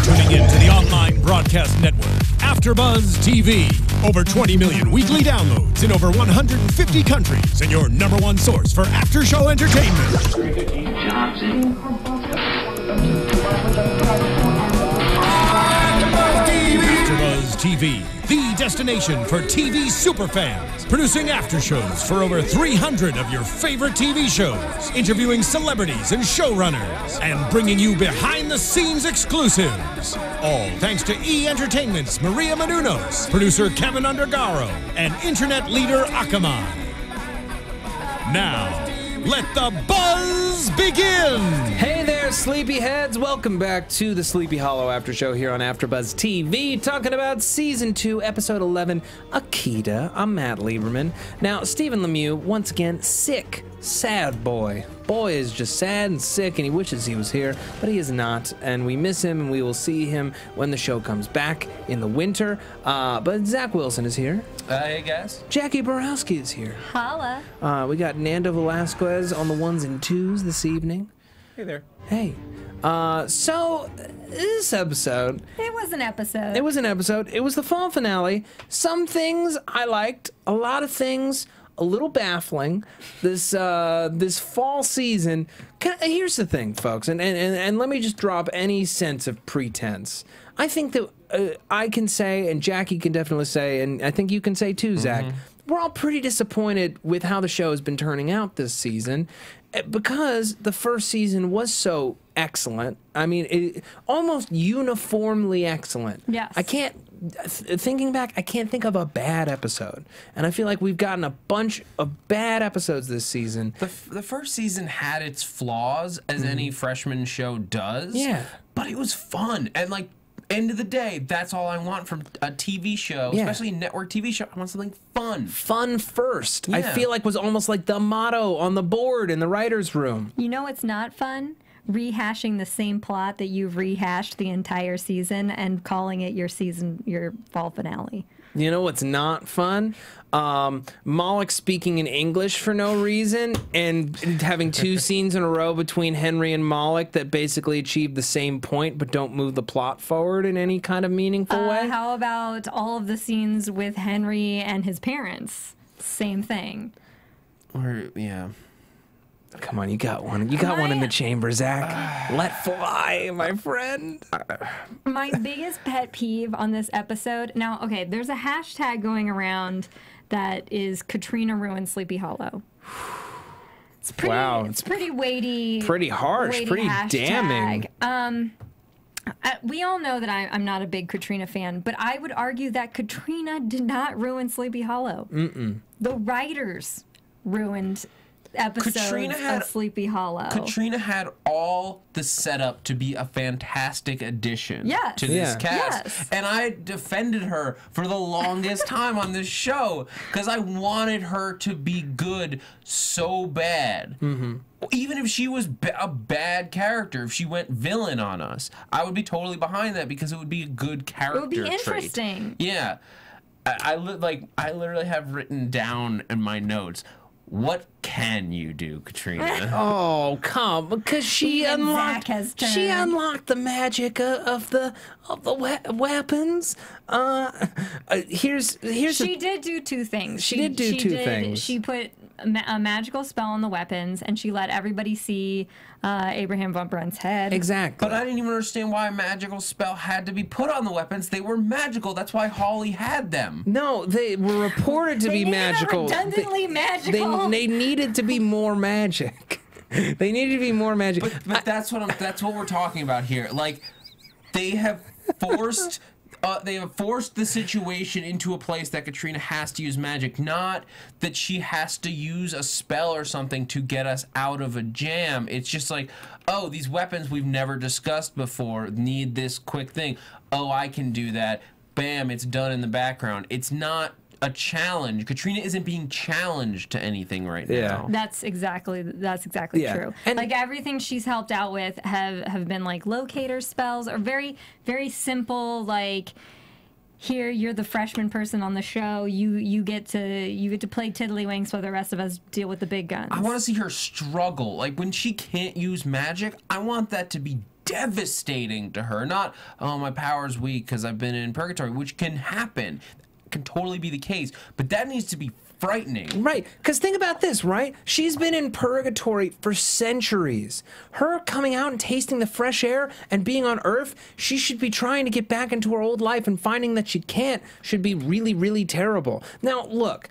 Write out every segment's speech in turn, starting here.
tuning in to the online broadcast network, AFTERBUZZ TV. Over 20 million weekly downloads in over 150 countries, and your #1 source for after-show entertainment. AFTERBUZZ TV, the destination for TV superfans, producing after-shows for over 300 of your favorite TV shows, interviewing celebrities and showrunners, and bringing you behind-the-scenes exclusives. All thanks to E! Entertainment's Maria Menounos, producer Kevin Undergaro, and internet leader Akamai. Now, let the buzz begin! Hey there, sleepyheads! Welcome back to the Sleepy Hollow After Show here on AFTERBUZZ TV, talking about Season 2, Episode 11, Akeda. I'm Matt Lieberman. Now, Stephen Lemieux, once again, sick, sad boy. Boy is just sad and sick, and he wishes he was here, but he is not, and we miss him, and we will see him when the show comes back in the winter. But Zach Wilson is here. Hey, guys. Jacque Borowski is here. Holla. We got Nando Velasquez on the 1s and 2s this evening. Hey there. Hey. So, this episode... It was an episode. It was an episode. It was the fall finale. Some things I liked. A lot of things a little baffling. This fall season... Here's the thing, folks, and let me just drop any sense of pretense. I think that I can say, and Jackie can definitely say, and I think you can say too, Zach, we're all pretty disappointed with how the show has been turning out this season, because the first season was so excellent. I mean, almost uniformly excellent. Yes. Thinking back, I can't think of a bad episode. And I feel like we've gotten a bunch of bad episodes this season. The first season had its flaws, as any freshman show does. Yeah. But it was fun. And, like, end of the day, that's all I want from a TV show, especially a network TV show. I want something fun. Fun first. Yeah. I feel like was almost like the motto on the board in the writer's room. You know what's not fun? Rehashing the same plot that you've rehashed the entire season and calling it your fall finale. You know what's not fun? Moloch speaking in English for no reason and having 2 scenes in a row between Henry and Moloch that basically achieve the same point but don't move the plot forward in any kind of meaningful way. How about all of the scenes with Henry and his parents? Same thing. Or, yeah. Come on, you got one. You got one in the chamber, Zach. Let fly, my friend. My biggest pet peeve on this episode... Now, okay, there's a hashtag going around that is Katrina ruined Sleepy Hollow. It's pretty, wow. It's pretty weighty. Pretty harsh. Weighty pretty hashtag. damning. We all know that I'm not a big Katrina fan, but I would argue that Katrina did not ruin Sleepy Hollow. The writers ruined episodes of Sleepy Hollow. Katrina had all the setup to be a fantastic addition to this cast. Yes. And I defended her for the longest time on this show because I wanted her to be good so bad. Even if she was a bad character, if she went villain on us, I would be totally behind that because it would be a good character trait. It would be interesting. Yeah. I literally have written down in my notes, what can you do, Katrina? Oh, come, because she unlocked the magic of the weapons. She did do 2 things. She did do 2 things. She put a magical spell on the weapons, and she let everybody see Abraham von Brunn's head. Exactly. But I didn't even understand why a magical spell had to be put on the weapons. They were magical. That's why Holly had them. No, they were reported to be magical. Redundantly magical. They needed to be more magic. They needed to be more magic. But that's what we're talking about here. Like, they have forced the situation into a place that Katrina has to use magic, not that she has to use a spell or something to get us out of a jam. It's just like, oh, these weapons we've never discussed before need this quick thing. Oh, I can do that. Bam, it's done in the background. It's not a challenge. Katrina isn't being challenged to anything right now. That's exactly true. And like everything she's helped out with have been like locator spells or very, very simple, like, here you're the freshman person on the show. You get to play tiddlywinks while the rest of us deal with the big guns. I want to see her struggle. Like when she can't use magic, I want that to be devastating to her. Not, oh, my power's weak because I've been in purgatory, which can happen. Can totally be the case. But that needs to be frightening. Right, because think about this, right? She's been in purgatory for centuries. Her coming out and tasting the fresh air and being on Earth, she should be trying to get back into her old life, and finding that she can't should be really, really terrible. Now, look,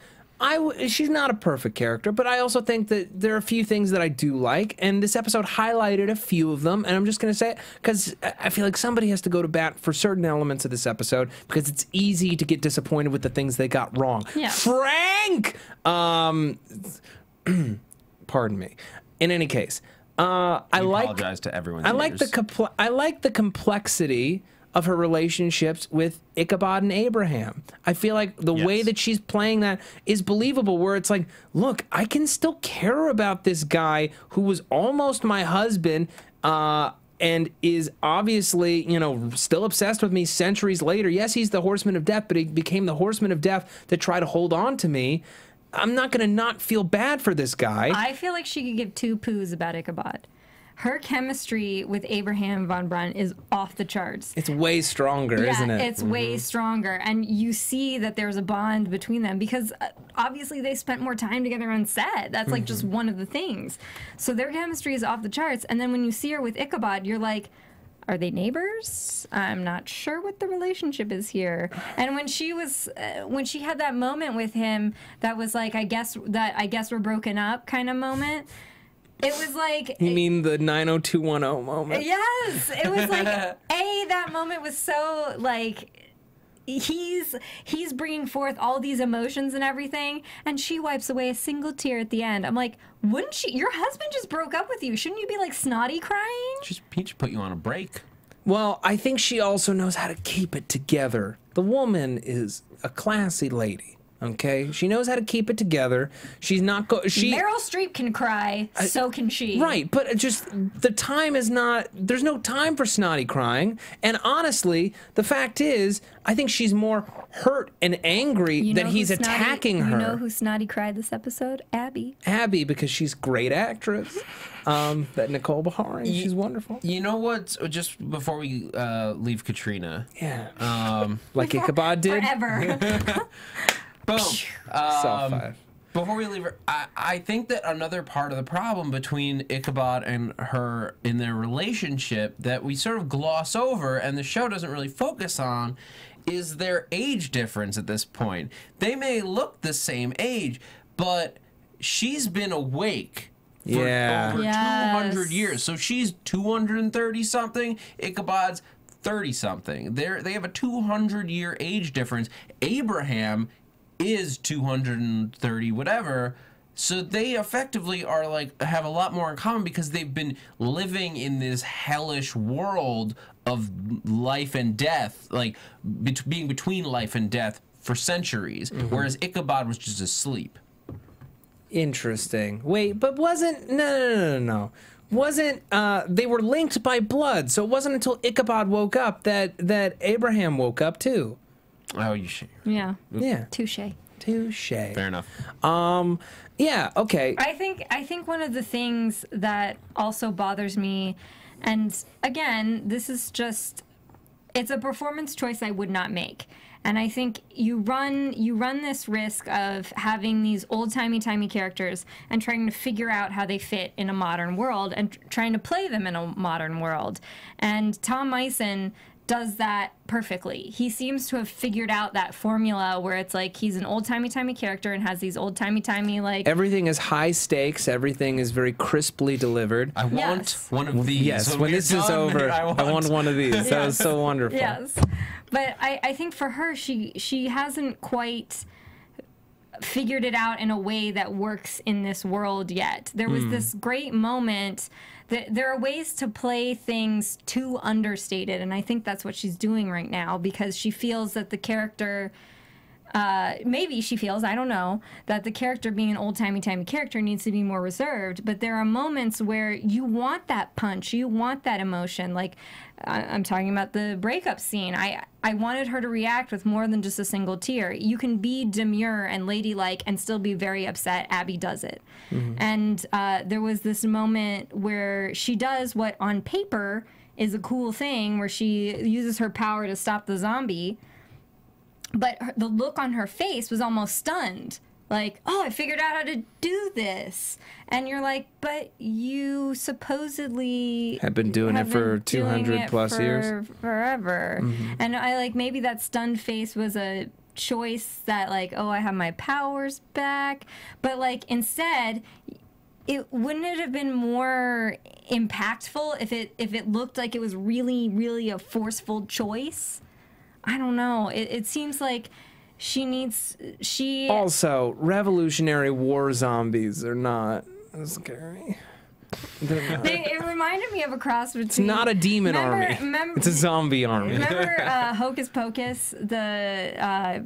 she's not a perfect character, but I also think that there are a few things that I do like, and this episode highlighted a few of them, and I'm just going to say it because I feel like somebody has to go to bat for certain elements of this episode, because it's easy to get disappointed with the things they got wrong. Yeah. Frank! Pardon me. In any case, I apologize to everyone's I like the complexity of her relationships with Ichabod and Abraham. I feel like the way that she's playing that is believable, where it's like, look, I can still care about this guy who was almost my husband, and is obviously, you know, still obsessed with me centuries later. Yes, he's the horseman of death, but he became the horseman of death to try to hold on to me. I'm not going to not feel bad for this guy. I feel like she could give two poos about Ichabod. Her chemistry with Abraham von Braun is off the charts. It's way stronger, isn't it? It's way stronger. And you see that there's a bond between them because obviously they spent more time together on set. That's like just one of the things. So their chemistry is off the charts. And then when you see her with Ichabod, you're like, are they neighbors? I'm not sure what the relationship is here. And when she had that moment with him, that was like, I guess we're broken up kind of moment. It was like... You mean the 90210 moment? Yes! It was like, that moment was so, like... He's bringing forth all these emotions and everything, and she wipes away a single tear at the end. I'm like, wouldn't she... Your husband just broke up with you. Shouldn't you be, like, snotty crying? He should put you on a break. Well, I think she also knows how to keep it together. The woman is a classy lady. Okay, she knows how to keep it together. She's not Meryl Streep can cry, so can she. Right, but just the time is not. There's no time for snotty crying. And honestly, the fact is, I think she's more hurt and angry that he's attacking her. You know who snotty cried this episode? Abby. Abby, because she's a great actress. That Nicole Beharie, she's wonderful. You know what? Just before we leave Katrina. Yeah. Like Ichabod did. Forever. Boom. Five. Before we leave her, I think that another part of the problem between Ichabod and her in their relationship that we sort of gloss over and the show doesn't really focus on is their age difference at this point. They may look the same age, but she's been awake for over 200 years. So she's 230-something, Ichabod's 30-something. They have a 200-year age difference. Abraham is 230 whatever, so they effectively are like have a lot more in common because they've been living in this hellish world of life and death, like being between life and death for centuries, whereas Ichabod was just asleep. Interesting. Wait, but wasn't no. Wasn't they were linked by blood, so it wasn't until Ichabod woke up that Abraham woke up too. Oh, you should. Yeah. Yeah. Touche. Fair enough. Yeah, okay. I think one of the things that also bothers me, and again, this is just, it's a performance choice I would not make. And I think you run this risk of having these old-timey characters and trying to figure out how they fit in a modern world and trying to play them in a modern world. And Tom Mison does that perfectly. He seems to have figured out that formula where it's like he's an old-timey character and has these old-timey like... Everything is high stakes. Everything is very crisply delivered. I want one of these. Yes, when this is over, I want one of these. That was so wonderful. Yes. But I think for her, she hasn't quite figured it out in a way that works in this world yet. There was this great moment... There are ways to play things too understated, and I think that's what she's doing right now because she feels that the character, maybe she feels, I don't know, that the character being an old-timey character needs to be more reserved, but there are moments where you want that punch, you want that emotion. Like, I'm talking about the breakup scene. I wanted her to react with more than just a single tear. You can be demure and ladylike and still be very upset. Abby does it. And there was this moment where she does what on paper is a cool thing where she uses her power to stop the zombie. But the look on her face was almost stunned. Like, oh, I figured out how to do this. And you're like, but you supposedly have been doing it for 200 plus years. Forever. Mm-hmm. And I like, maybe that stunned face was a choice that like, oh, I have my powers back. But like, instead, wouldn't it have been more impactful if it looked like it was really, really a forceful choice? I don't know. It seems like she also, Revolutionary War zombies are not scary. It reminded me of a cross between. It's not a demon army. It's a zombie army. Remember Hocus Pocus, the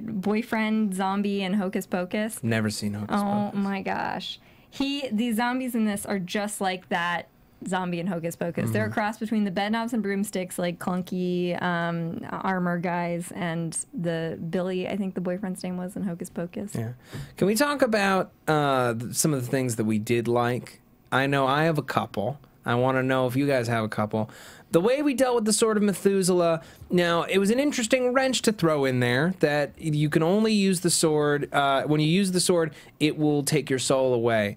boyfriend zombie in Hocus Pocus? Never seen Hocus Pocus. Oh my gosh, the zombies in this are just like that zombie in Hocus Pocus. They're a cross between the Bedknobs and Broomsticks, like clunky armor guys, and the Billy, I think the boyfriend's name was in Hocus Pocus. Yeah. Can we talk about some of the things that we did like? I know I have a couple. I want to know if you guys have a couple. The way we dealt with the Sword of Methuselah, now, it was an interesting wrench to throw in there, that you can only use the sword, when you use the sword, it will take your soul away.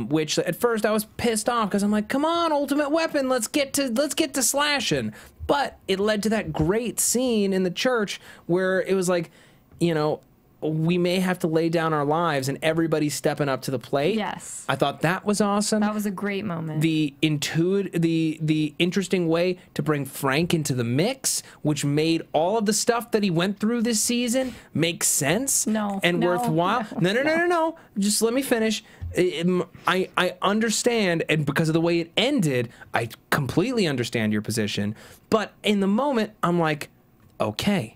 Which at first I was pissed off because I'm like, come on, ultimate weapon, let's get to slashing. But it led to that great scene in the church where it was like, you know, we may have to lay down our lives and everybody's stepping up to the plate. Yes. I thought that was awesome. That was a great moment. The interesting way to bring Frank into the mix, which made all of the stuff that he went through this season make sense and worthwhile. No. Just let me finish. I understand, and because of the way it ended, I completely understand your position. But in the moment, I'm like, okay,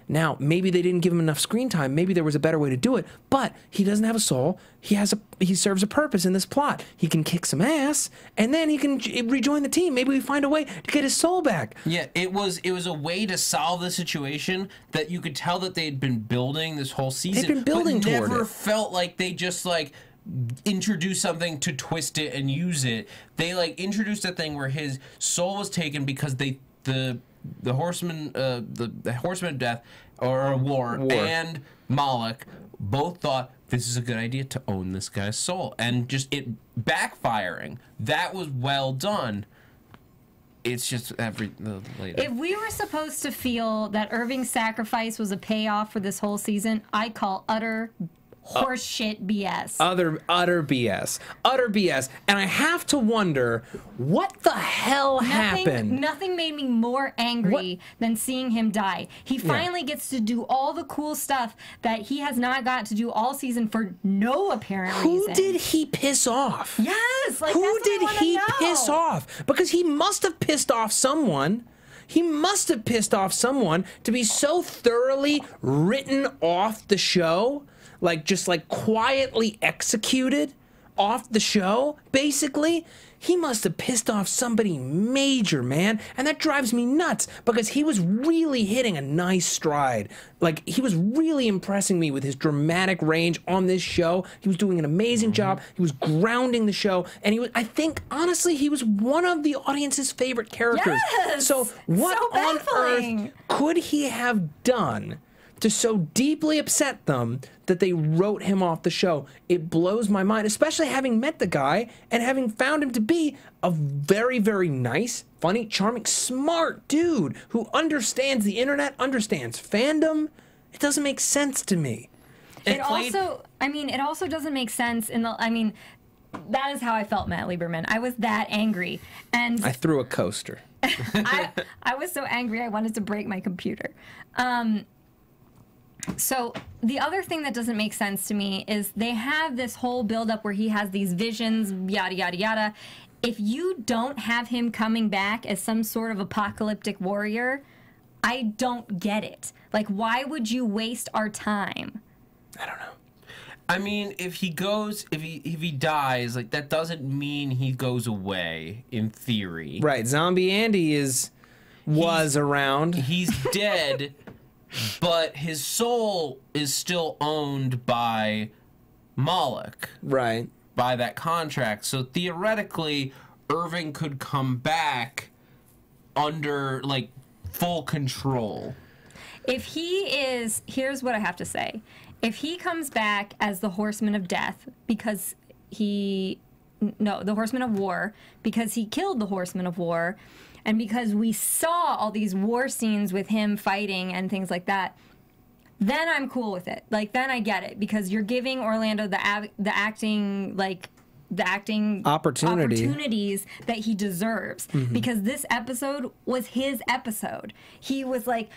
now maybe they didn't give him enough screen time. Maybe there was a better way to do it. But he doesn't have a soul. He serves a purpose in this plot. He can kick some ass, and then he can rejoin the team. Maybe we find a way to get his soul back. Yeah, it was a way to solve the situation that you could tell that they'd been building this whole season. They'd been building toward it. Never felt like they just like introduced something to twist it and use it. They like introduced a thing where his soul was taken because the horseman of death or war and Moloch both thought this is a good idea to own this guy's soul, and just it backfiring. That was well done. It's just later. If we were supposed to feel that Irving's sacrifice was a payoff for this whole season, I call utter horseshit BS. Utter BS. And I have to wonder, what the hell happened? Nothing made me more angry than seeing him die. He finally gets to do all the cool stuff that he has not got to do all season for no apparent reason. Who did he piss off? Yes, like who did he piss off? Because he must have pissed off someone. He must have pissed off someone to be so thoroughly written off the show. Like, just like quietly executed off the show, basically. He must have pissed off somebody major, man. And that drives me nuts because he was really hitting a nice stride. Like, he was really impressing me with his dramatic range on this show. He was doing an amazing job. He was grounding the show. And he was, I think, honestly, he was one of the audience's favorite characters. Yes! So what on earth could he have done to so deeply upset them that they wrote him off the show? It blows my mind, especially having met the guy and having found him to be a very, very nice, funny, charming, smart dude who understands the internet, understands fandom. It doesn't make sense to me. It also doesn't make sense that is how I felt, Matt Lieberman. I was that angry. And I threw a coaster. I was so angry I wanted to break my computer. So the other thing that doesn't make sense to me is they have this whole buildup where he has these visions, yada, yada, yada. If you don't have him coming back as some sort of apocalyptic warrior, I don't get it. Like, why would you waste our time? I don't know. I mean, if he dies, like, that doesn't mean he goes away, in theory. Right. Zombie Andy was around. He's dead. But his soul is still owned by Moloch. Right. By that contract. So theoretically, Irving could come back under, like, full control. If he is, here's what I have to say. If he comes back as the Horseman of Death because the Horseman of War, because he killed the Horseman of War, and because we saw all these war scenes with him fighting and things like that, then I'm cool with it. Like, then I get it, because you're giving Orlando the acting opportunities that he deserves. Because this episode was his episode. He was like,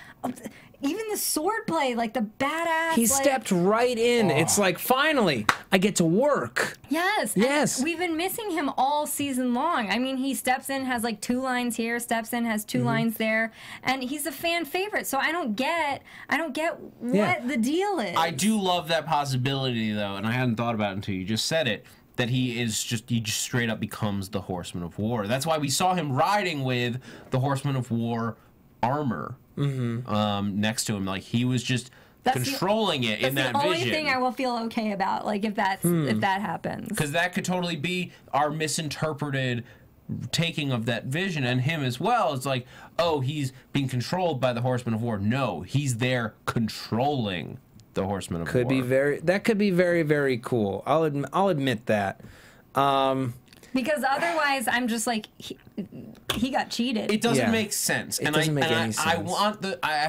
even the swordplay, like the badass. He stepped right in. It's like, finally, I get to work. Yes. Yes. And we've been missing him all season long. I mean, he steps in, has like 2 lines here, steps in, has 2 lines there, and he's a fan favorite. So I don't get what the deal is. I do love that possibility, though, and I hadn't thought about it until you just said it, that he just straight up becomes the Horseman of War. That's why we saw him riding with the Horseman of War armor next to him. Like, he was just controlling it in that vision. That's the only thing I will feel okay about, like, if that happens. Because that could totally be our misinterpreted taking of that vision, and him as well. It's like, oh, he's being controlled by the Horseman of War. No, he's there controlling the Horseman of War. That could be very, very cool. I'll admit that. Because otherwise, I'm just like, he got cheated. It doesn't make sense. It doesn't make any sense. I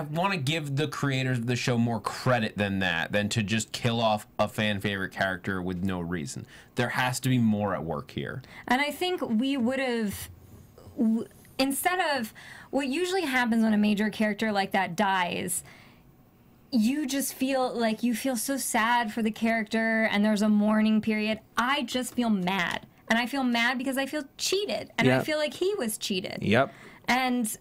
want to give the creators of the show more credit than to just kill off a fan favorite character with no reason. There has to be more at work here. And I think we would have, instead of what usually happens when a major character like that dies, you just feel like you feel so sad for the character, and there's a mourning period. I just feel mad. And I feel mad because I feel cheated. And I feel like he was cheated. Yep. And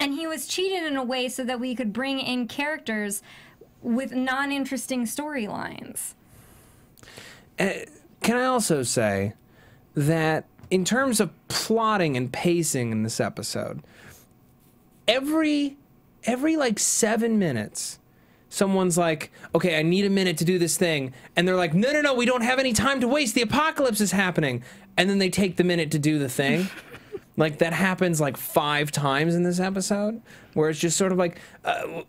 he was cheated in a way so that we could bring in characters with non-interesting storylines. Can I also say that in terms of plotting and pacing in this episode, every like 7 minutes, someone's like, okay, I need a minute to do this thing. And they're like, no, we don't have any time to waste. The apocalypse is happening. And then they take the minute to do the thing. Like, that happens like 5 times in this episode, where it's just sort of like, I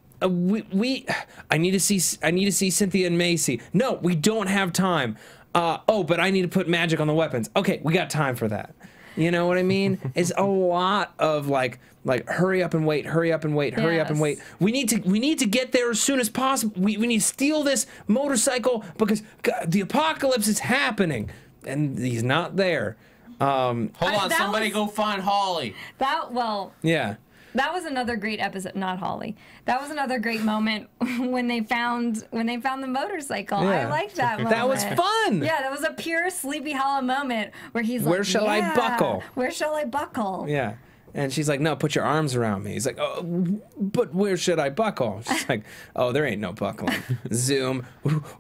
need to see Cynthia and Macy. No, we don't have time. But I need to put magic on the weapons. Okay, we got time for that. You know what I mean? It's a lot of like hurry up and wait, hurry up and wait, hurry up and wait. We need to get there as soon as possible. We need to steal this motorcycle because the apocalypse is happening, and he's not there. Hold on, somebody go find Holly. That was another great episode. Not Holly. That was another great moment when they found the motorcycle. Yeah. I liked that moment. That was fun. Yeah, that was a pure Sleepy Hollow moment where he's like, "Where shall I buckle? Where shall I buckle?" Yeah. And she's like, no, put your arms around me. He's like, oh, but where should I buckle? She's like, oh, there ain't no buckling. Zoom.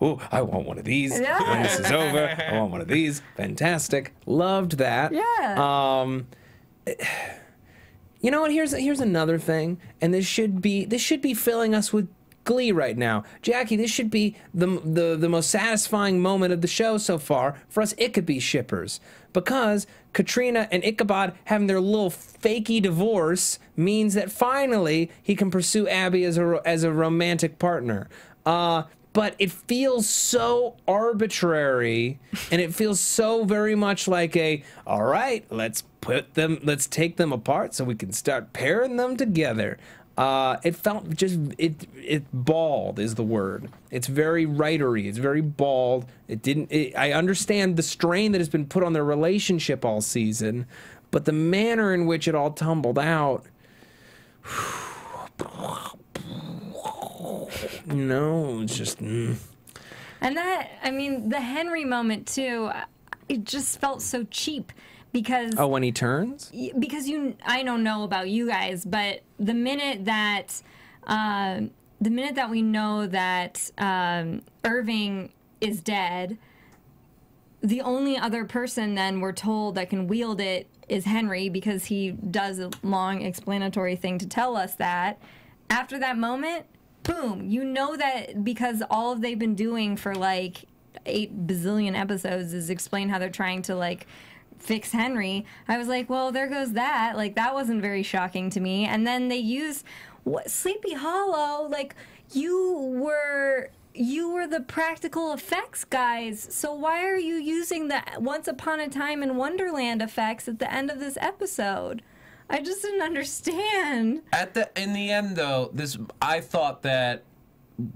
Ooh, I want one of these. Yeah. When this is over, I want one of these. Fantastic. Loved that. Yeah. You know what? Here's another thing, and this should be filling us with glee right now. Jackie, this should be the most satisfying moment of the show so far for us Ichabod shippers, because Katrina and Ichabod having their little fakey divorce means that finally he can pursue Abby as a romantic partner. But it feels so arbitrary, and it feels so very much like all right, let's take them apart so we can start pairing them together. It felt just, it bald is the word. It's very writery. It's very bald. I understand the strain that has been put on their relationship all season, but the manner in which it all tumbled out, it's just. And that, I mean, the Henry moment too, it just felt so cheap. Because when he turns? Because I don't know about you guys, but the minute that we know that Irving is dead, the only other person then we're told that can wield it is Henry, because he does a long explanatory thing to tell us that. After that moment, boom, you know that because all they've been doing for like 8 bazillion episodes is explain how they're trying to like fix Henry. I was like, well, there goes that. Like, that wasn't very shocking to me. And then they use Sleepy Hollow. Like, you were the practical effects guys, so why are you using the Once Upon a Time in Wonderland effects at the end of this episode? I just didn't understand. In the end, though, I thought that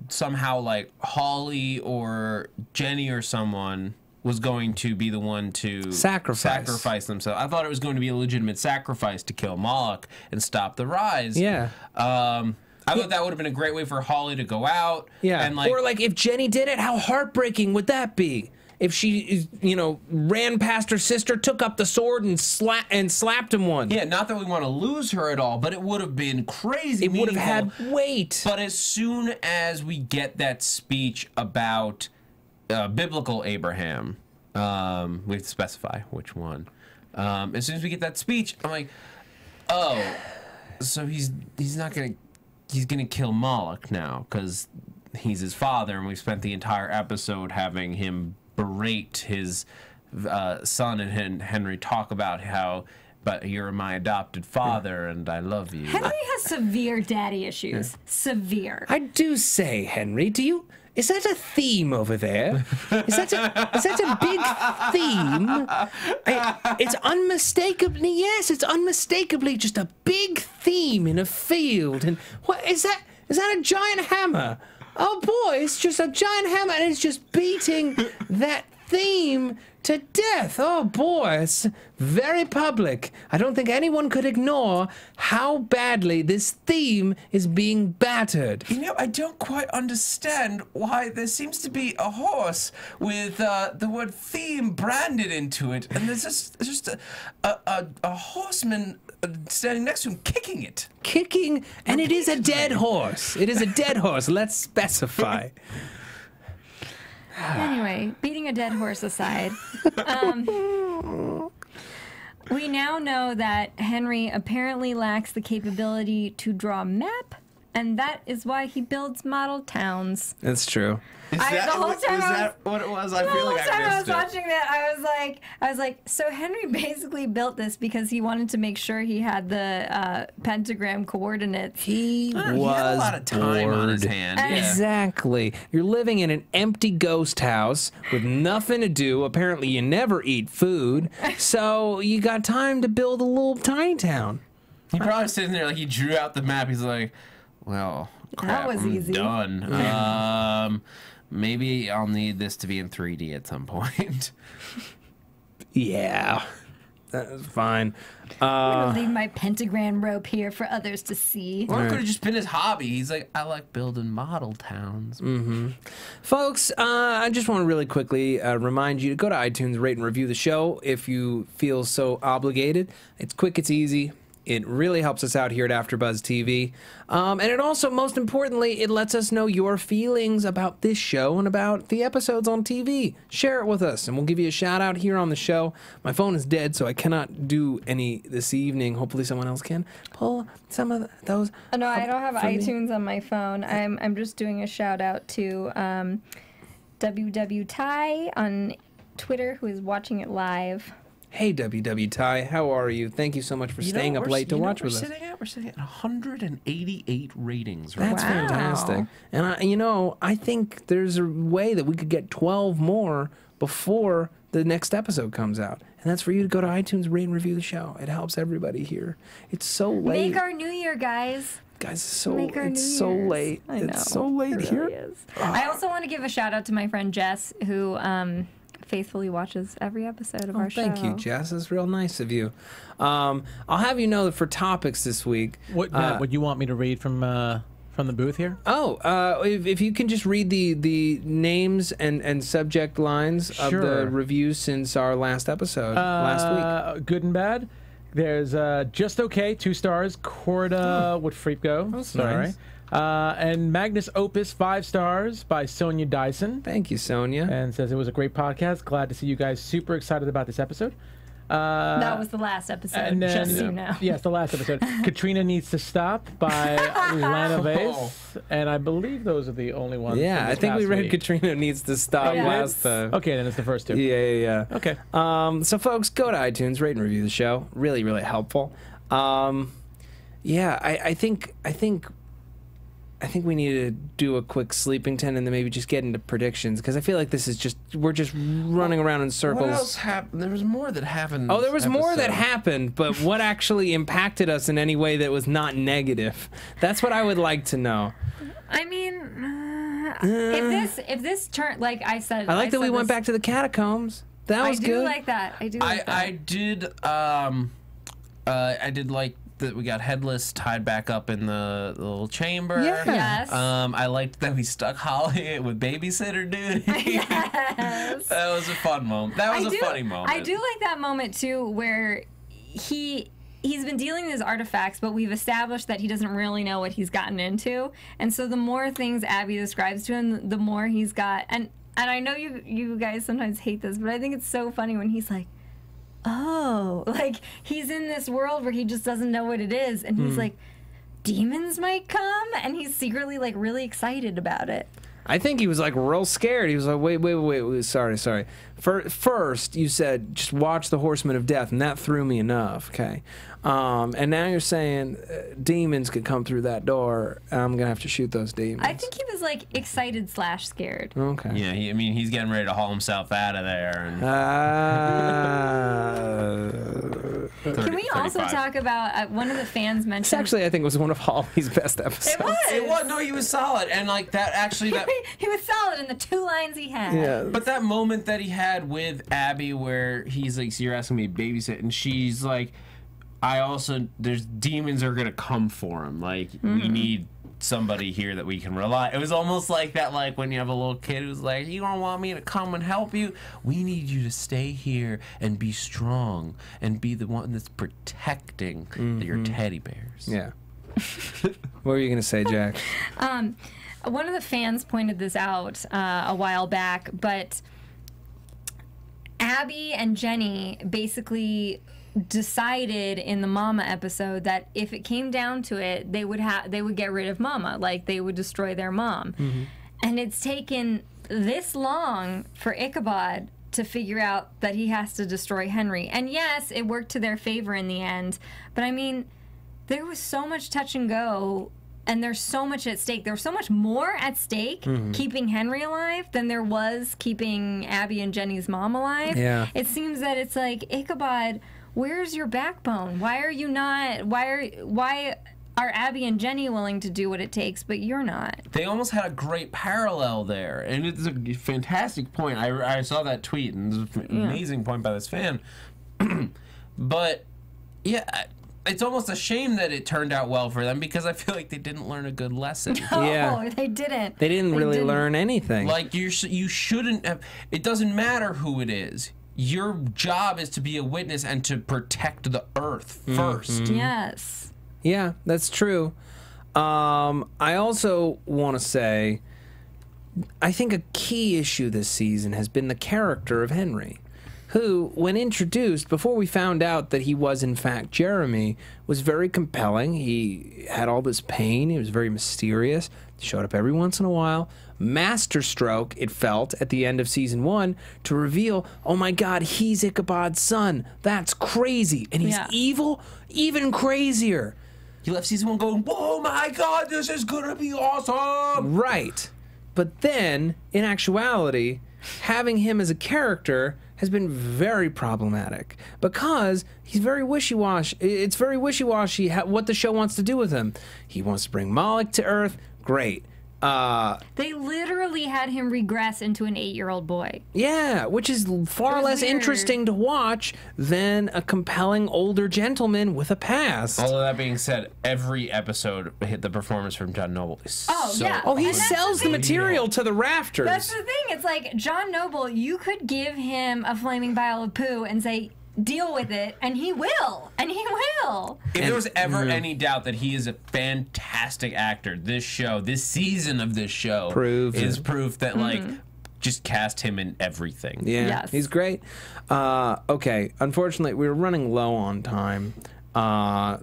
somehow, like, Holly or Jenny or someone was going to be the one to sacrifice themselves. I thought it was going to be a legitimate sacrifice to kill Moloch and stop the rise. Yeah. I thought that would have been a great way for Holly to go out. Yeah. And, like, or, like, if Jenny did it, how heartbreaking would that be? If she, you know, ran past her sister, took up the sword, and slapped him one. Yeah, not that we want to lose her at all, but it would have been crazy. It would have had weight. But as soon as we get that speech about biblical Abraham, we have to specify which one. As soon as we get that speech, I'm like, oh, so he's gonna kill Moloch now because he's his father, and we spent the entire episode having him berate his son and Henry, talk about how, but you're my adopted father and I love you. Henry has severe daddy issues. Yeah. Severe. I do say, Henry, is that a theme over there? Is that a big theme? It's unmistakably, yes, it's unmistakably just a big theme in a field. And what is that? Is that a giant hammer? Oh boy, it's just a giant hammer and it's just beating that theme to death. Oh boy, it's very public. I don't think anyone could ignore how badly this theme is being battered. You know, I don't quite understand why there seems to be a horse with the word theme branded into it, and there's just a horseman standing next to him kicking it. Kicking, and it is a dead horse. It is a dead horse, let's specify. Anyway, beating a dead horse aside, we now know that Henry apparently lacks the capability to draw a map, and that is why he builds model towns. That's true. Is that what it was? I feel like I missed it. The whole time I was watching that, I was like, so Henry basically built this because he wanted to make sure he had the pentagram coordinates. He had a lot of time on his hand. Yeah. Exactly. You're living in an empty ghost house with nothing to do. Apparently, you never eat food, so you got time to build a little tiny town. He probably sitting there like he drew out the map. He's like, well, crap, that was easy. Done. Maybe I'll need this to be in 3D at some point. Yeah, that's fine. I'm gonna leave my pentagram rope here for others to see. Or it could have just been his hobby. He's like, I like building model towns. Mm-hmm. Folks, I just want to really quickly remind you to go to iTunes, rate and review the show if you feel so obligated. It's quick, it's easy. It really helps us out here at AfterBuzz TV. And it also, most importantly, it lets us know your feelings about this show and about the episodes on TV. Share it with us, and we'll give you a shout-out here on the show. My phone is dead, so I cannot do any this evening. Hopefully someone else can pull some of those. No, I don't have iTunes on my phone. I'm just doing a shout-out to WW Ty on Twitter, who is watching it live. Hey, WW Ty, how are you? Thank you so much for staying up late to watch with us. We're sitting at 188 ratings right That's fantastic. And, I think there's a way that we could get 12 more before the next episode comes out. And that's for you to go to iTunes, rate and review the show. It helps everybody here. It's so late. Make our new year, guys. Guys, it's so late. I know. It's so late it here. Really is. I also want to give a shout out to my friend Jess, who faithfully watches every episode of our show. Thank you, Jess. That's real nice of you. I'll have you know that for topics this week... What you want me to read from the booth here? If you can just read the names and subject lines of the reviews since our last episode, last week. Good and bad. There's Just Okay, 2 stars. Corda Woodfrico. That's nice. And Magnus Opus, 5 stars by Sonia Dyson. Thank you, Sonia. And says it was a great podcast. Glad to see you guys super excited about this episode. That was the last episode, and then, just so you know. Yes, the last episode. Katrina Needs to Stop by Lana Vase. And I believe those are the only ones. Yeah, I think we read Katrina Needs to Stop last time. Okay, then it's the first two. Yeah. Okay. So, folks, go to iTunes, rate and review the show. Really, really helpful. Yeah, I think we need to do a quick sleeping 10 and then maybe just get into predictions, because I feel like this is just, we're just running around in circles. What else happened? There was more that happened. Oh, there was more that happened, but what actually impacted us in any way that was not negative? That's what I would like to know. I mean, if this turn, like I said, I like that we went back to the catacombs. That was good. I do like that. I do like that. I did like that we got Headless tied back up in the little chamber. Yeah. Yes. I liked that we stuck Holly with babysitter duty. Yes. That was a fun moment. That was a funny moment. I do like that moment too, where he's been dealing with his artifacts, but we've established that he doesn't really know what he's gotten into, and so the more things Abby describes to him, the more he's got. And I know you guys sometimes hate this, but I think it's so funny when he's like, oh, like he's in this world where he just doesn't know what it is, and he's like, demons might come, and he's secretly like really excited about it. I think he was like real scared. He was like, wait, sorry. First, you said just watch the Horsemen of Death, and that threw me enough, okay? And now you're saying demons could come through that door, and I'm going to have to shoot those demons. I think he was like excited / scared. Okay. Yeah, I mean, he's getting ready to haul himself out of there. And Can we also 35. talk about one of the fans mentioned? This actually, I think, was one of Holly's best episodes. It was. No, he was solid, and like that. Actually, that. He was solid in the 2 lines he had. Yeah. But that moment that he had with Abby, where he's like, so "You're asking me to babysit," and she's like, there's demons are gonna come for him. Like we need somebody here that we can rely. It was almost like that, like when you have a little kid who's like, "You don't want me to come and help you? We need you to stay here and be strong and be the one that's protecting your teddy bears." Yeah. What were you gonna say, Jack? One of the fans pointed this out a while back, but Abby and Jenny basically decided in the Mama episode that if it came down to it, they would get rid of Mama, like they would destroy their mom. And it's taken this long for Ichabod to figure out that he has to destroy Henry. And yes, it worked to their favor in the end, but I mean, there was so much touch and go, and there's so much at stake. There was so much more at stake keeping Henry alive than there was keeping Abby and Jenny's mom alive. Yeah. It seems that it's like, Ichabod, where's your backbone? Why are you not? Why are Abby and Jenny willing to do what it takes, but you're not? They almost had a great parallel there, and it's a fantastic point. I saw that tweet, and it's an amazing point by this fan. But yeah, it's almost a shame that it turned out well for them, because I feel like they didn't learn a good lesson. No, they didn't. They didn't really learn anything. Like you shouldn't have. It doesn't matter who it is. Your job is to be a witness and to protect the earth first. Yes. Yeah, that's true. I also want to say, I think a key issue this season has been the character of Henry, who, when introduced, before we found out that he was in fact Jeremy, was very compelling. He had all this pain. He was very mysterious. He showed up every once in a while. Masterstroke, it felt, at the end of season 1, to reveal, oh my God, he's Ichabod's son. That's crazy. And he's evil, even crazier. You left season 1 going, whoa, my God, this is gonna be awesome. Right. But then, in actuality, having him as a character has been very problematic, because he's very wishy-washy. It's very wishy-washy what the show wants to do with him. He wants to bring Moloch to Earth. Great. They literally had him regress into an 8-year-old boy. Yeah, which is far less interesting to watch than a compelling older gentleman with a past. All of that being said, every episode hit the performance from John Noble is Oh, he sells the material to the rafters. That's the thing. It's like, John Noble, you could give him a flaming vial of poo and say, deal with it, and he will. And he will. If there was ever any doubt that he is a fantastic actor, this season of this show is proof that, like, just cast him in everything. Yeah, Yes. he's great. Okay, unfortunately, we were running low on time.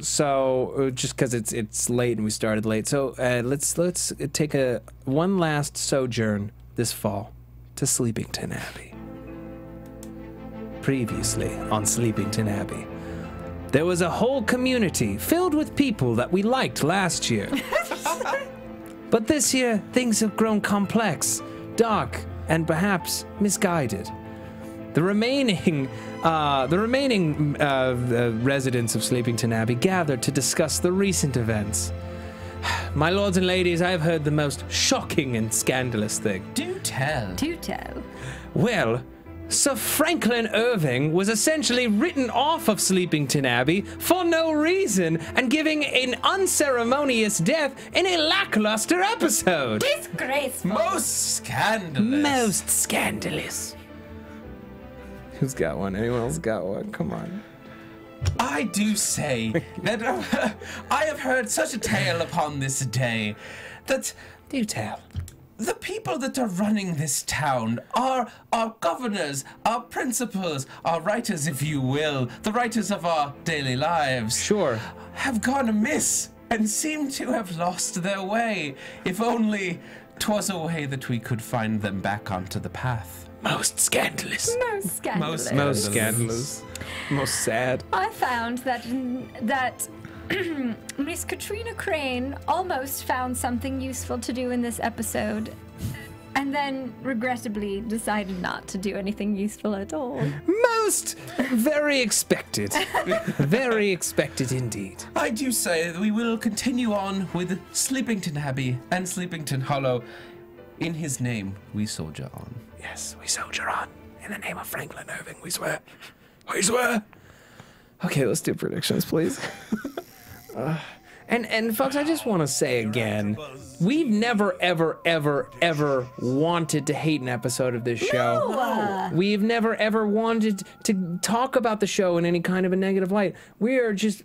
So just because it's late and we started late, so let's take one last sojourn this fall to Sleepington Abbey. Previously on Sleepington Abbey, there was a whole community filled with people that we liked last year. But this year, things have grown complex, dark, and perhaps misguided. The remaining residents of Sleepington Abbey gathered to discuss the recent events. My lords and ladies, I have heard the most shocking and scandalous thing. Do tell. Do tell. Well, Sir Franklin Irving was essentially written off of Sleepington Abbey for no reason and giving an unceremonious death in a lackluster episode. Disgraceful. Most scandalous. Most scandalous. Who's got one? Anyone else got one? Come on. I do say that I have heard such a tale upon this day that Do tell. the people that are running this town are our governors, our principals, our writers, if you will, the writers of our daily lives. Sure. Have gone amiss and seem to have lost their way. If only 'twas a way that we could find them back onto the path. Most scandalous. Most scandalous. Most scandalous. Most sad. I found that Miss Katrina Crane almost found something useful to do in this episode, and then regrettably decided not to do anything useful at all. Most very expected. Very expected indeed. I do say that we will continue on with Sleepington Abbey and Sleepington Hollow. In his name, we soldier on. Yes, we soldier on. In the name of Franklin Irving, we swear. We swear. Okay, let's do predictions, please. And folks, I just want to say again, we've never, ever wanted to hate an episode of this show. No. We've never, ever wanted to talk about the show in any kind of a negative light. We are just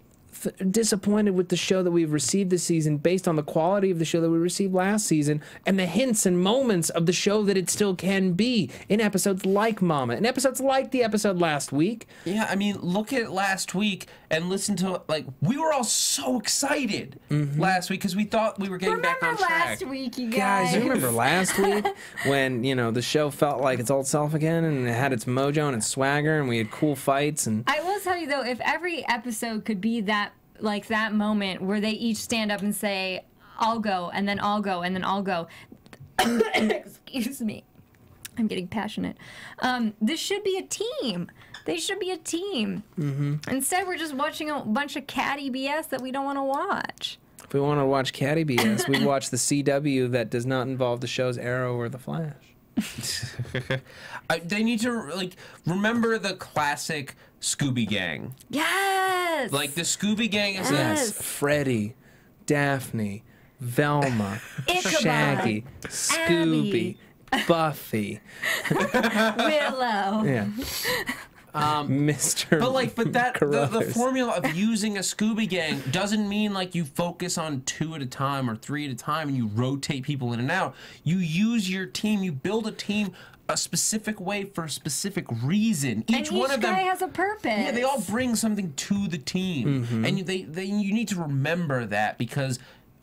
disappointed with the show that we've received this season based on the quality of the show that we received last season and the hints and moments of the show that it still can be in episodes like Mama, in episodes like the episode last week. Yeah, I mean, look at last week and listen to, like, we were all so excited last week because we thought we were getting back on track. Last week, you guys. You remember last week when, you know, the show felt like its old self again and it had its mojo and its swagger and we had cool fights and... I will tell you, though, if every episode could be that, like that moment where they each stand up and say, I'll go, and then I'll go, and then I'll go. Excuse me. I'm getting passionate. This should be a team. They should be a team. Instead, we're just watching a bunch of catty BS that we don't want to watch. If we want to watch catty BS, we'd watch the CW that does not involve the shows Arrow or The Flash. They need to, like, remember the classic Scooby Gang. Yes! Like, the Scooby Gang is Yes, Freddy, Daphne, Velma, Ichabod, Shaggy, Scooby, Buffy. Willow. Yeah. Mr. But that the Carruthers. formula of using a Scooby Gang doesn't mean like you focus on 2 at a time or 3 at a time and you rotate people in and out. You use your team, you build a team a specific way for a specific reason. Each one of them guy has a purpose. Yeah, they all bring something to the team, and you need to remember that because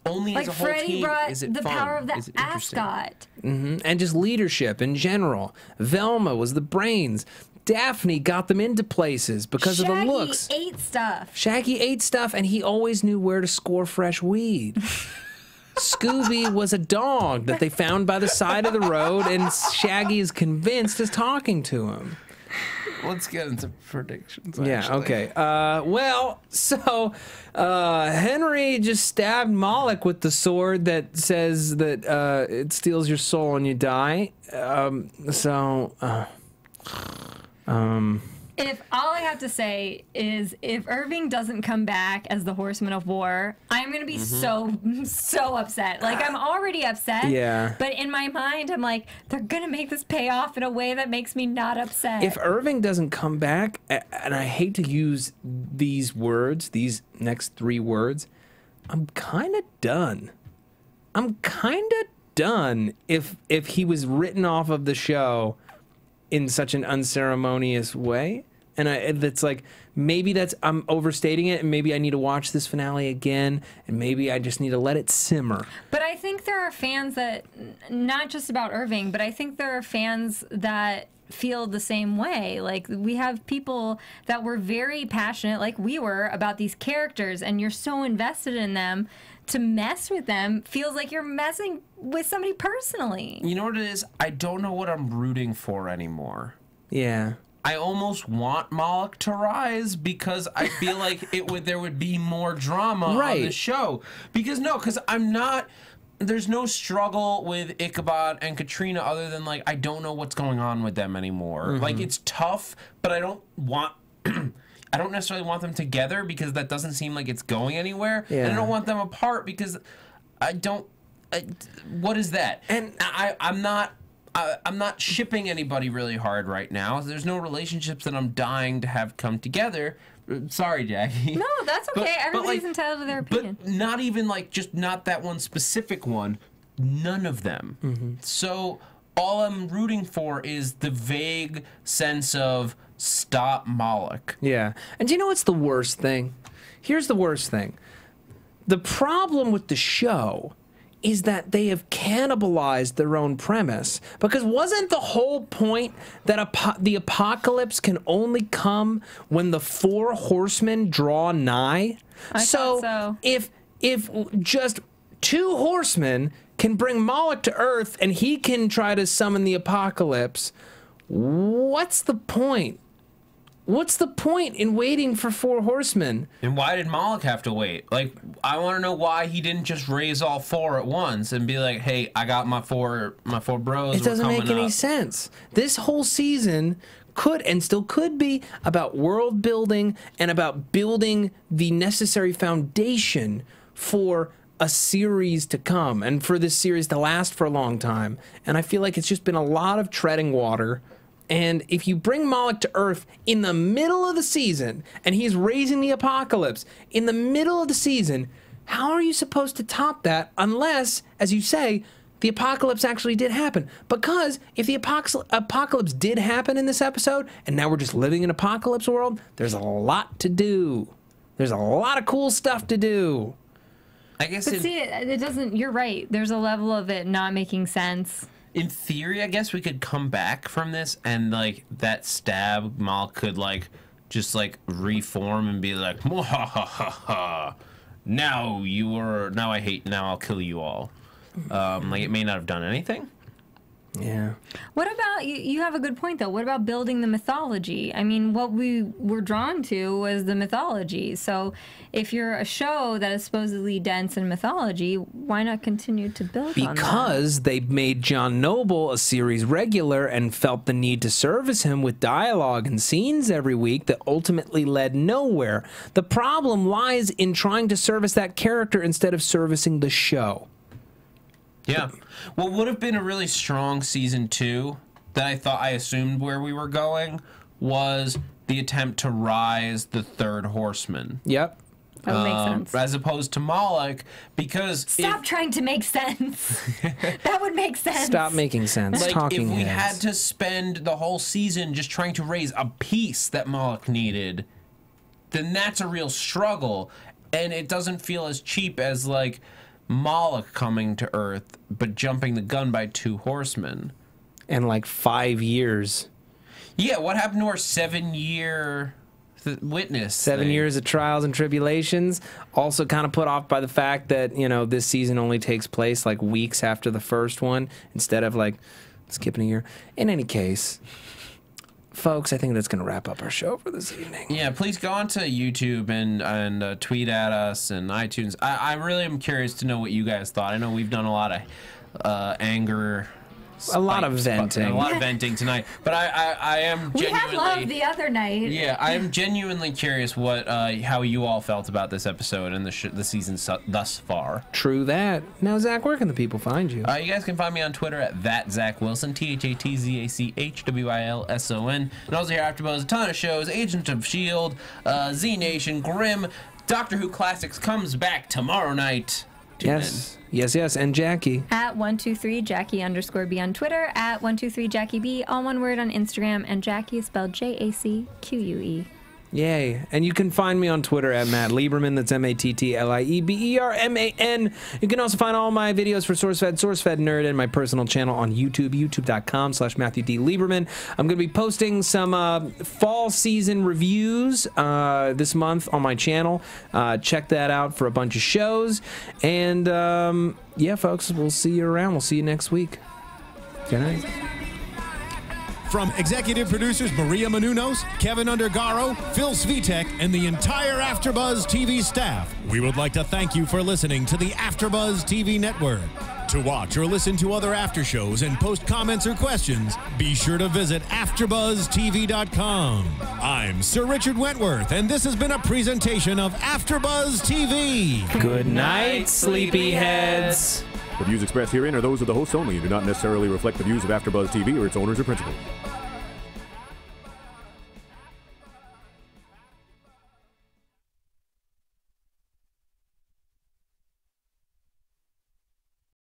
only like as a whole Freddy team brought is it the fun. power of the Is it interesting? ascot. And just leadership in general. Velma was the brains. Daphne got them into places because of the looks. Shaggy ate stuff. Shaggy ate stuff, and he always knew where to score fresh weed. Scooby was a dog that they found by the side of the road, and Shaggy is convinced is talking to him. Let's get into predictions. Yeah, actually. okay. Well, so Henry just stabbed Moloch with the sword that says that it steals your soul and you die. If all I have to say is if Irving doesn't come back as the Horseman of War, I'm going to be so upset. Like, I'm already upset. Yeah. But in my mind, I'm like, they're going to make this pay off in a way that makes me not upset. If Irving doesn't come back, and I hate to use these words, these next 3 words, I'm kind of done. I'm kind of done if he was written off of the show in such an unceremonious way. And it's like, maybe I'm overstating it, and maybe I need to watch this finale again, and maybe I just need to let it simmer. But I think there are fans that, not just about Irving, but I think there are fans that feel the same way. Like, we have people that were very passionate, like we were, about these characters, and you're so invested in them. To mess with them feels like you're messing with somebody personally. You know what it is? I don't know what I'm rooting for anymore. Yeah. I almost want Moloch to rise because I feel like there would be more drama on the show. Because I'm not. There's no struggle with Ichabod and Katrina other than, like, I don't know what's going on with them anymore. Like, it's tough, but I don't want. I don't necessarily want them together because that doesn't seem like it's going anywhere. Yeah. And I don't want them apart because I don't. What is that? And I'm not shipping anybody really hard right now. There's no relationships that I'm dying to have come together. Sorry, Jackie. No, that's okay. Everybody's entitled to their opinion. But not even, like, just not that one specific one. None of them. So all I'm rooting for is the vague sense of stop Moloch. Yeah. And do you know what's the worst thing? Here's the worst thing. The problem with the show is that they have cannibalized their own premise. Because wasn't the whole point that the apocalypse can only come when the 4 horsemen draw nigh? I thought so. If just 2 horsemen can bring Moloch to Earth and he can try to summon the apocalypse, what's the point? What's the point in waiting for 4 horsemen? And why did Moloch have to wait? Like, I want to know why he didn't just raise all 4 at once and be like, "Hey, I got my four bros." It doesn't make any sense. This whole season could and still could be about world building and about building the necessary foundation for a series to come and for this series to last for a long time. And I feel like it's just been a lot of treading water. And if you bring Moloch to Earth in the middle of the season, and he's raising the apocalypse in the middle of the season, how are you supposed to top that unless, as you say, the apocalypse actually did happen? Because if the apocalypse did happen in this episode, and now we're just living in an apocalypse world, there's a lot to do. There's a lot of cool stuff to do. I guess it doesn't, you're right. There's a level of it not making sense. In theory, I guess we could come back from this and, like, that stab, Moloch could, like, just, like, reform and be like, "Mwahahaha, now I'll kill you all." Like, it may not have done anything. Yeah. What about, you have a good point, though. What about building the mythology? I mean, what we were drawn to was the mythology. So if you're a show that is supposedly dense in mythology, why not continue to build on that? Because they made John Noble a series regular and felt the need to service him with dialogue and scenes every week that ultimately led nowhere. The problem lies in trying to service that character instead of servicing the show. Yeah. What would have been a really strong season 2 that I assumed where we were going was the attempt to rise the 3rd horseman. Yep. That would make sense. As opposed to Moloch, because stop trying to make sense. That would make sense. Stop making sense. Like, Talking if we heads. had to spend the whole season just trying to raise a piece that Moloch needed, then that's a real struggle, and it doesn't feel as cheap as, like, Moloch coming to Earth, but jumping the gun by 2 horsemen. And like 5 years. Yeah, what happened to our 7-year witness? 7 years of trials and tribulations. Also kind of put off by the fact that, you know, this season only takes place like weeks after the first one, instead of like skipping a year. In any case, folks, I think that's going to wrap up our show for this evening. Yeah, please go onto YouTube and tweet at us and iTunes. I really am curious to know what you guys thought. I know we've done a lot of anger. A lot of venting. A lot of venting tonight. But I am genuinely... We had love the other night. Yeah, I am genuinely curious what how you all felt about this episode and the season thus far. True that. Now, Zach, where can the people find you? You guys can find me on Twitter at @ZachWilson, THATZACHWILSON. And also here after AFTERBUZZ, a ton of shows, Agent of S.H.I.E.L.D., Z Nation, Grimm, Doctor Who Classics comes back tomorrow night. Yes. Yes. And Jackie. At 123 Jackie_B on Twitter. At 123 Jackie B, all one word on Instagram. And Jackie is spelled JACQUE. Yay. And you can find me on Twitter at Matt Lieberman. That's MattLieberman. You can also find all my videos for SourceFed Nerd, and my personal channel on YouTube, youtube.com/Matthew D. Lieberman. I'm going to be posting some fall season reviews this month on my channel. Check that out for a bunch of shows. And yeah, folks, we'll see you around. We'll see you next week. Good night. From executive producers Maria Menounos, Kevin Undergaro, Phil Svitek, and the entire AfterBuzz TV staff, we would like to thank you for listening to the AfterBuzz TV network. To watch or listen to other after shows and post comments or questions, be sure to visit AfterBuzzTV.com. I'm Sir Richard Wentworth, and this has been a presentation of AfterBuzz TV. Good night, sleepyheads. The views expressed herein are those of the hosts only and do not necessarily reflect the views of AfterBuzz TV or its owners or principals.